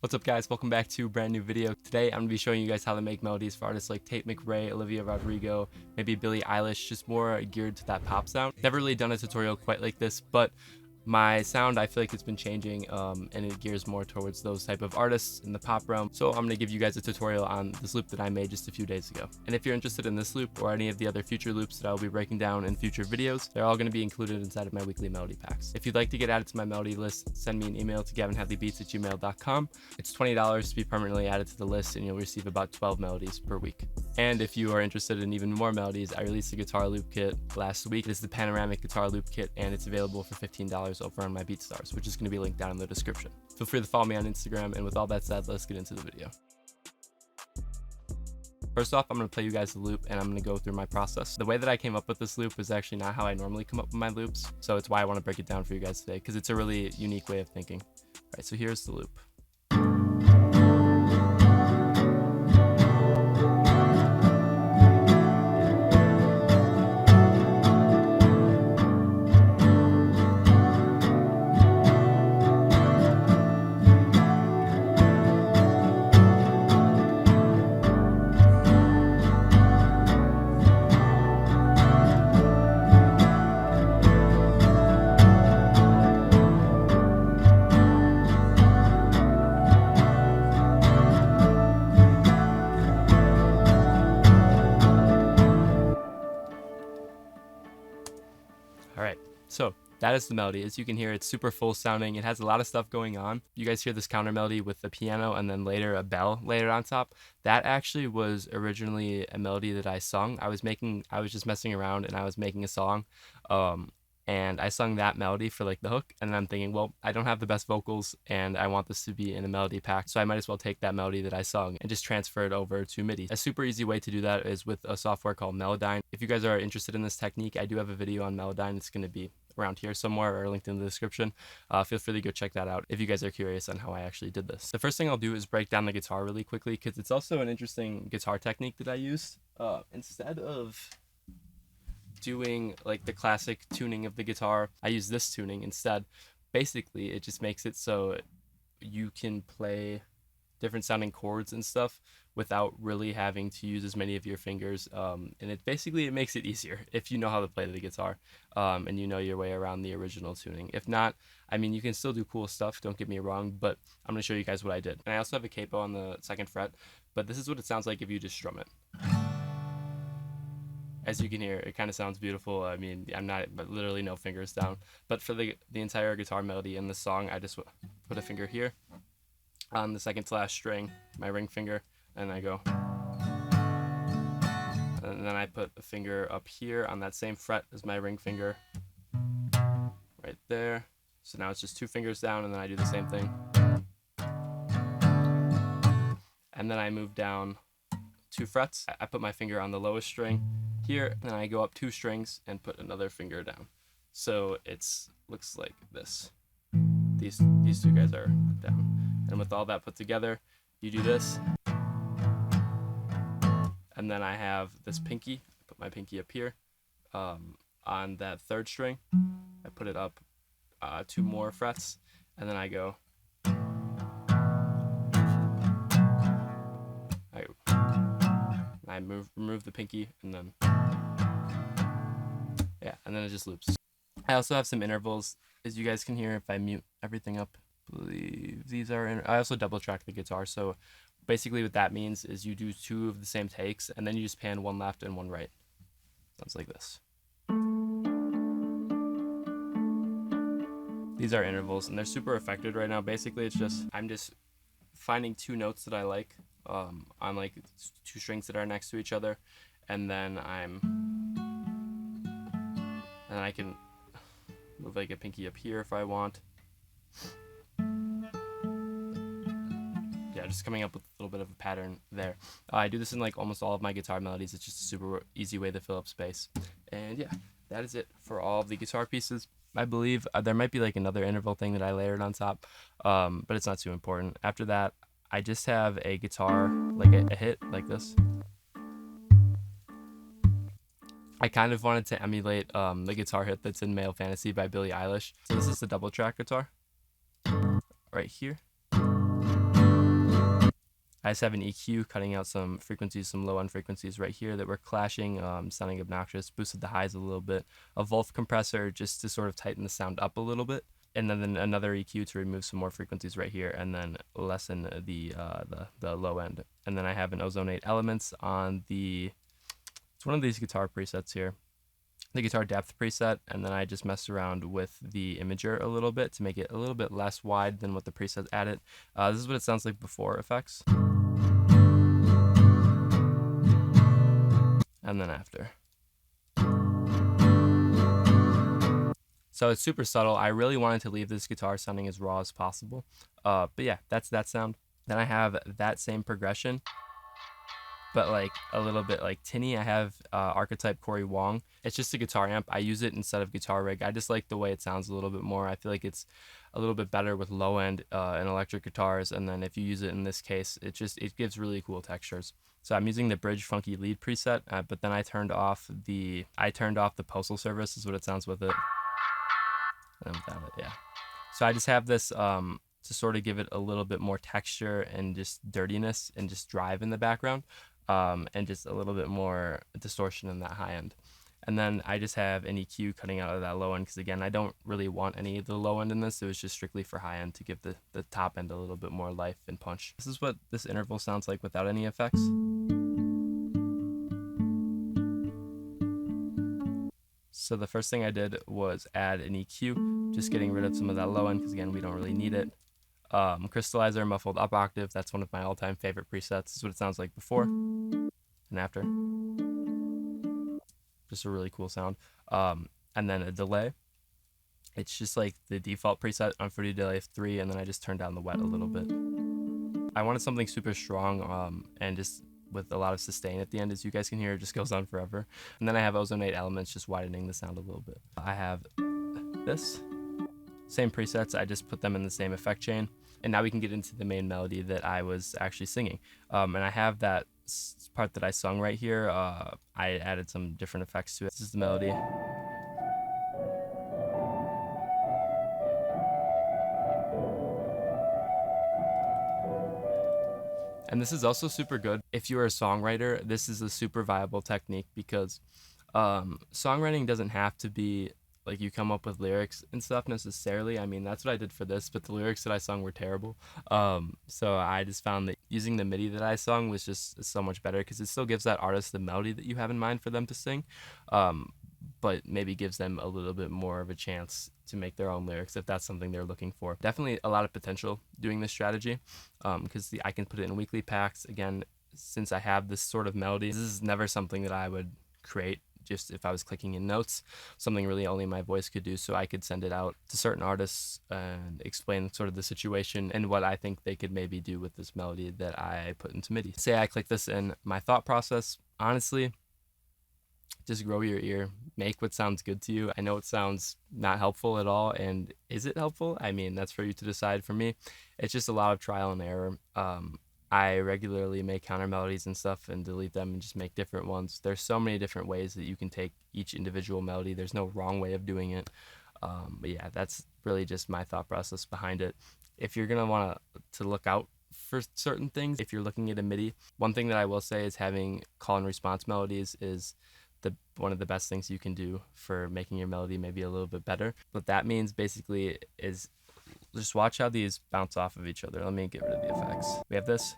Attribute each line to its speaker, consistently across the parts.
Speaker 1: What's up guys, welcome back to a brand new video. Today I'm going to be showing you guys how to make melodies for artists like Tate, McRae, Olivia Rodrigo, maybe Billie Eilish, just more geared to that pop sound. Never really done a tutorial quite like this, but my sound I feel like it's been changing and it gears more towards those type of artists in the pop realm. So I'm going to give you guys a tutorial on this loop that I made just a few days ago. And if you're interested in this loop or any of the other future loops that I'll be breaking down in future videos, they're all going to be included inside of my weekly melody packs. If you'd like to get added to my melody list, send me an email to gavinhadleybeats@gmail.com. It's $20 to be permanently added to the list and you'll receive about 12 melodies per week. And if you are interested in even more melodies, I released a guitar loop kit last week. It is the Panoramic guitar loop kit and it's available for $15 over on my BeatStars, which is going to be linked down in the description. Feel free to follow me on Instagram, and with all that said, let's get into the video. First off, I'm going to play you guys the loop and I'm going to go through my process. The way that I came up with this loop is actually not how I normally come up with my loops, so it's why I want to break it down for you guys today, because it's a really unique way of thinking. All right, so here's the loop. Alright, so that is the melody. As you can hear, it's super full sounding. It has a lot of stuff going on. You guys hear this counter melody with the piano and then later a bell layered on top. That actually was originally a melody that I sung. I was just messing around and I was making a song. And I sung that melody for like the hook, and then I'm thinking, well, I don't have the best vocals and I want this to be in a melody pack, so I might as well take that melody that I sung and just transfer it over to MIDI. A super easy way to do that is with a software called Melodyne. If you guys are interested in this technique, I do have a video on Melodyne. It's going to be around here somewhere or linked in the description. Feel free to go check that out if you guys are curious on how I actually did this. The first thing I'll do is break down the guitar really quickly, because it's also an interesting guitar technique that I used. Instead of doing like the classic tuning of the guitar, I use this tuning instead. Basically, it just makes it so you can play different sounding chords and stuff without really having to use as many of your fingers, and it makes it easier if you know how to play the guitar and you know your way around the original tuning. If not, I mean, you can still do cool stuff, don't get me wrong, but I'm going to show you guys what I did. And I also have a capo on the 2nd fret, but this is what it sounds like if you just strum it. As you can hear, it kind of sounds beautiful. I mean, but literally no fingers down. But for the entire guitar melody in the song, I just put a finger here on the 2nd to last string, my ring finger, and I go. And then I put a finger up here on that same fret as my ring finger, right there. So now it's just 2 fingers down, and then I do the same thing. And then I move down 2 frets. I put my finger on the lowest string here, and I go up 2 strings and put another finger down. So it's looks like this. These 2 guys are down. And with all that put together, you do this. And then I have this pinky. I put my pinky up here on that 3rd string. I put it up 2 more frets, and then I go. I remove the pinky, and then yeah, and then it just loops. I also have some intervals, as you guys can hear if I mute everything up. I believe these are I also double track the guitar, so basically what that means is you do 2 of the same takes and then you just pan 1 left and 1 right. Sounds like this. These are intervals and they're super affected right now. Basically it's just I'm just finding 2 notes that I like on like 2 strings that are next to each other, and then I can move like a pinky up here if I want. Yeah, just coming up with a little bit of a pattern there. I do this in like almost all of my guitar melodies. It's just a super easy way to fill up space. And yeah, that is it for all of the guitar pieces. I believe there might be like another interval thing that I layered on top, but it's not too important. After that, I just have a guitar, like a hit like this. I kind of wanted to emulate the guitar hit that's in Male Fantasy by Billie Eilish. So this is the double track guitar right here. I just have an EQ cutting out some frequencies, some low end frequencies right here that were clashing, sounding obnoxious, boosted the highs a little bit, a Volt compressor just to sort of tighten the sound up a little bit, and then another EQ to remove some more frequencies right here, and then lessen the low end. And then I have an Ozonate Elements on it's one of these guitar presets here, the guitar depth preset, and then I just messed around with the imager a little bit to make it a little bit less wide than what the preset added. This is what it sounds like before effects, and then after. So it's super subtle. I really wanted to leave this guitar sounding as raw as possible. But yeah, that's that sound. Then I have that same progression, but like a little bit like tinny. I have Archetype Corey Wong. It's just a guitar amp. I use it instead of guitar rig. I just like the way it sounds a little bit more. I feel like it's a little bit better with low end and electric guitars. And then if you use it in this case, it gives really cool textures. So I'm using the Bridge Funky Lead preset, but then I turned off the Postal Service is what it sounds with it. And without it, yeah. So I just have this to sort of give it a little bit more texture and just dirtiness and just drive in the background, and just a little bit more distortion in that high end. And then I just have an EQ cutting out of that low end because, again, I don't really want any of the low end in this. It was just strictly for high end to give the top end a little bit more life and punch. This is what this interval sounds like without any effects. So the first thing I did was add an EQ, just getting rid of some of that low end because, again, we don't really need it. Crystallizer, muffled up octave, that's one of my all-time favorite presets. This is what it sounds like before and after. Just a really cool sound. And then a delay. It's just like the default preset on Fruity Delay 3, and then I just turned down the wet a little bit. I wanted something super strong and just with a lot of sustain at the end. As you guys can hear, it just goes on forever. And then I have Ozonate Elements, just widening the sound a little bit. I have this. Same presets, I just put them in the same effect chain. And now we can get into the main melody that I was actually singing. And I have that part that I sung right here. I added some different effects to it. This is the melody. And this is also super good. If you're a songwriter, this is a super viable technique because songwriting doesn't have to be like you come up with lyrics and stuff necessarily. I mean, that's what I did for this, but the lyrics that I sung were terrible. So I just found that using the MIDI that I sung was just so much better because it still gives that artist the melody that you have in mind for them to sing, but maybe gives them a little bit more of a chance to make their own lyrics if that's something they're looking for. Definitely a lot of potential doing this strategy because I can put it in weekly packs. Again, since I have this sort of melody, this is never something that I would create just if I was clicking in notes, something really only my voice could do. So I could send it out to certain artists and explain sort of the situation and what I think they could maybe do with this melody that I put into MIDI. Say I click this in, my thought process, honestly, just grow your ear, make what sounds good to you. I know it sounds not helpful at all, and is it helpful? I mean, that's for you to decide. For me, it's just a lot of trial and error. I regularly make counter melodies and stuff and delete them and just make different ones. There's so many different ways that you can take each individual melody. There's no wrong way of doing it. But yeah, that's really just my thought process behind it. If you're going to want to look out for certain things, if you're looking at a MIDI, one thing that I will say is having call and response melodies is one of the best things you can do for making your melody maybe a little bit better. What that means basically is just watch how these bounce off of each other. Let me get rid of the effects. We have this.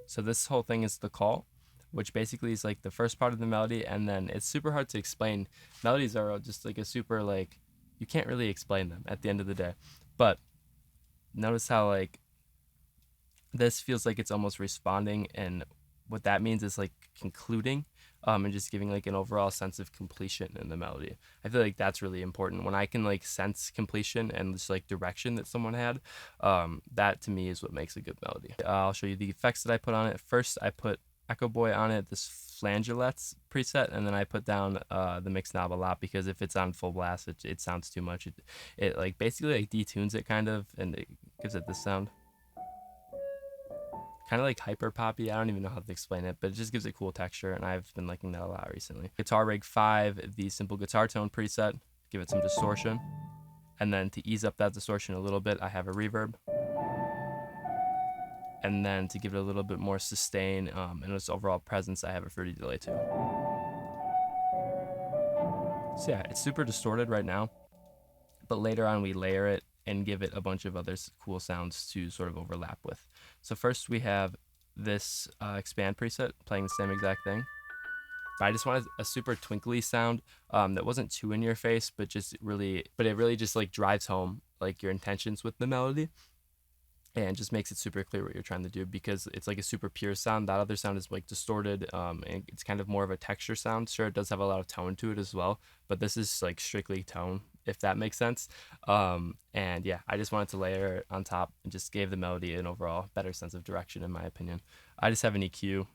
Speaker 1: So this whole thing is the call, which basically is like the first part of the melody, and then it's super hard to explain. Melodies are just like a super, like, you can't really explain them at the end of the day. But notice how like this feels like it's almost responding, and what that means is like concluding, and just giving like an overall sense of completion in the melody. I feel like that's really important. When I can like sense completion and just like direction that someone had, that to me is what makes a good melody. I'll show you the effects that I put on it. First, I put Echo Boy on it, this Flangeolets preset, and then I put down the mix knob a lot because if it's on full blast, it sounds too much. It like basically like detunes it kind of, and it gives it this sound. Kind of like hyper poppy. I don't even know how to explain it, but it just gives it cool texture, and I've been liking that a lot recently. Guitar Rig 5, the simple guitar tone preset, give it some distortion. And then to ease up that distortion a little bit, I have a reverb. And then to give it a little bit more sustain and its overall presence, I have a fruity delay too. So yeah, it's super distorted right now, but later on we layer it and give it a bunch of other cool sounds to sort of overlap with. So first we have this expand preset playing the same exact thing. But I just wanted a super twinkly sound that wasn't too in your face, but it really just like drives home like your intentions with the melody, and just makes it super clear what you're trying to do, because it's like a super pure sound. That other sound is like distorted, and it's kind of more of a texture sound. Sure, it does have a lot of tone to it as well, but this is like strictly tone, if that makes sense. And yeah, I just wanted to layer it on top and just gave the melody an overall better sense of direction, in my opinion. I just have an EQ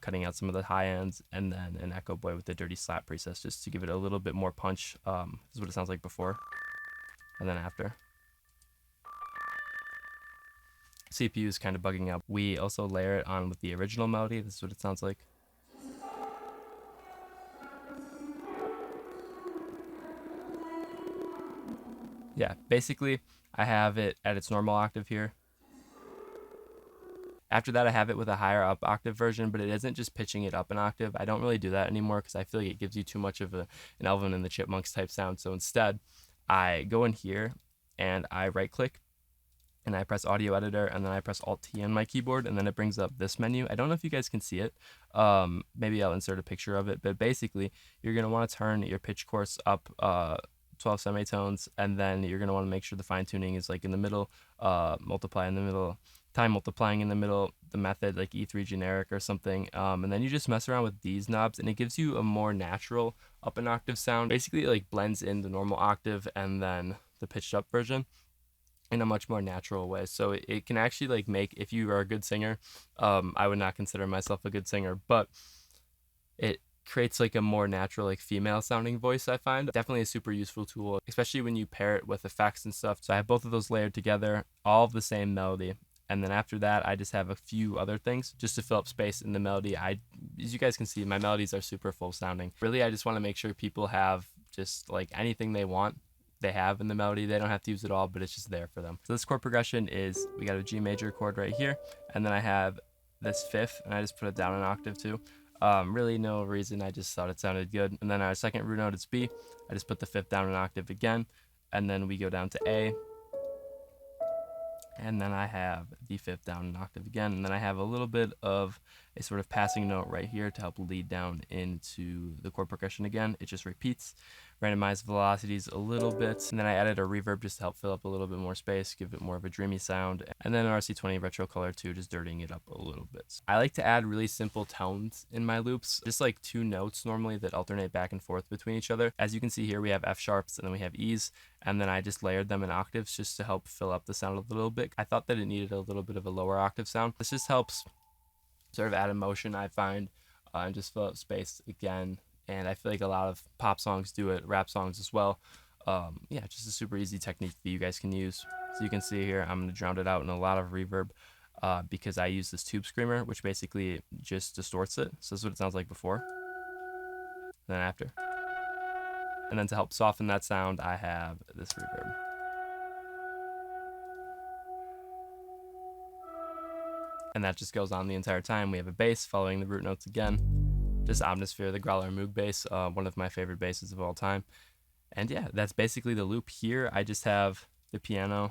Speaker 1: cutting out some of the high ends, and then an echo boy with the dirty slap preset just to give it a little bit more punch. This is what it sounds like before and then after. CPU is kind of bugging out. We also layer it on with the original melody. This is what it sounds like. Yeah, basically I have it at its normal octave here. After that, I have it with a higher up octave version, but it isn't just pitching it up an octave. I don't really do that anymore because I feel like it gives you too much of an Alvin and the Chipmunks type sound. So instead, I go in here and I right click and I press audio editor, and then I press Alt T on my keyboard, and then it brings up this menu. I don't know if you guys can see it. Maybe I'll insert a picture of it, but basically you're going to want to turn your pitch course up 12 semitones, and then you're going to want to make sure the fine tuning is like in the middle, multiply in the middle, time multiplying in the middle, the method like E3 generic or something, and then you just mess around with these knobs and it gives you a more natural up an octave sound. Basically it like blends in the normal octave and then the pitched up version in a much more natural way. So it can actually like make, if you are a good singer, I would not consider myself a good singer, but it creates like a more natural like female sounding voice. I find definitely a super useful tool, especially when you pair it with effects and stuff. So I have both of those layered together, all of the same melody. And then after that, I just have a few other things just to fill up space in the melody. As you guys can see, my melodies are super full sounding. Really, I just want to make sure people have just like anything they want, they have in the melody. They don't have to use it all, but it's just there for them. So this chord progression is, we got a G major chord right here, and then I have this fifth, and I just put it down an octave too. Really no reason, I just thought it sounded good. And then our second root note is B. I just put the fifth down an octave again, and then we go down to A, and then I have the fifth down an octave again, and then I have a little bit of a sort of passing note right here to help lead down into the chord progression again. It just repeats. Randomize velocities a little bit, and then I added a reverb just to help fill up a little bit more space, give it more of a dreamy sound, and then an RC20 retro color too, just dirtying it up a little bit. I like to add really simple tones in my loops, just like two notes normally that alternate back and forth between each other. As you can see here, we have F sharps and then we have E's, and then I just layered them in octaves just to help fill up the sound a little bit. I thought that it needed a little bit of a lower octave sound. This just helps sort of add emotion, I find, and just fill up space again. And I feel like a lot of pop songs do it, rap songs as well. Yeah, just a super easy technique that you guys can use. So you can see here, I'm going to drown it out in a lot of reverb because I use this tube screamer, which basically just distorts it. So this is what it sounds like before, then after. And then to help soften that sound, I have this reverb. And that just goes on the entire time. We have a bass following the root notes again. Just Omnisphere, the Growler Moog bass, one of my favorite basses of all time. And yeah, that's basically the loop here. I just have the piano,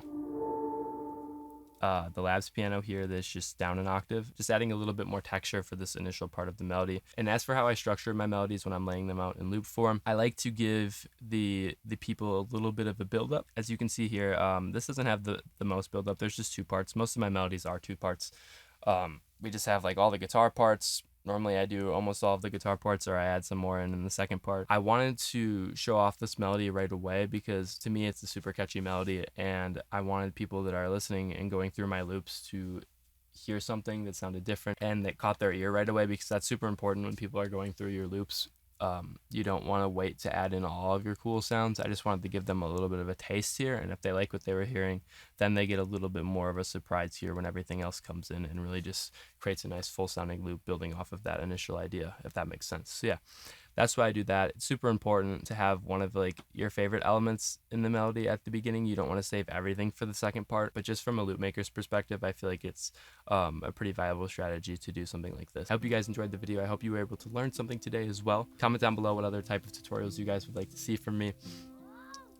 Speaker 1: the Labs piano here that's just down an octave, just adding a little bit more texture for this initial part of the melody. And as for how I structure my melodies when I'm laying them out in loop form, I like to give the people a little bit of a build-up. As you can see here, this doesn't have the most build-up. There's just two parts. Most of my melodies are two parts. We just have like all the guitar parts. Normally I do almost all of the guitar parts, or I add some more in the second part. I wanted to show off this melody right away because to me it's a super catchy melody, and I wanted people that are listening and going through my loops to hear something that sounded different and that caught their ear right away, because that's super important when people are going through your loops. You don't want to wait to add in all of your cool sounds. I just wanted to give them a little bit of a taste here, and if they like what they were hearing, then they get a little bit more of a surprise here when everything else comes in and really just creates a nice full sounding loop building off of that initial idea, if that makes sense. So yeah, that's why I do that. It's super important to have one of like your favorite elements in the melody at the beginning. You don't want to save everything for the second part, but just from a loop maker's perspective, I feel like it's a pretty viable strategy to do something like this. I hope you guys enjoyed the video. I hope you were able to learn something today as well. Comment down below what other type of tutorials you guys would like to see from me.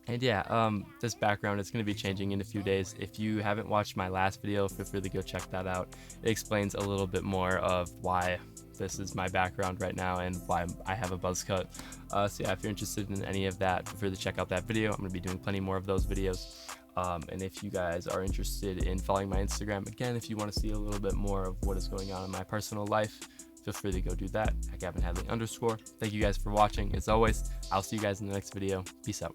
Speaker 1: And yeah, this background is going to be changing in a few days. If you haven't watched my last video, feel free to go check that out. It explains a little bit more of why this is my background right now and why I have a buzz cut. So yeah, if you're interested in any of that, feel free to check out that video. I'm going to be doing plenty more of those videos. And if you guys are interested in following my Instagram, again, if you want to see a little bit more of what is going on in my personal life, feel free to go do that at @GavinHadley_. Thank you guys for watching. As always, I'll see you guys in the next video. Peace out.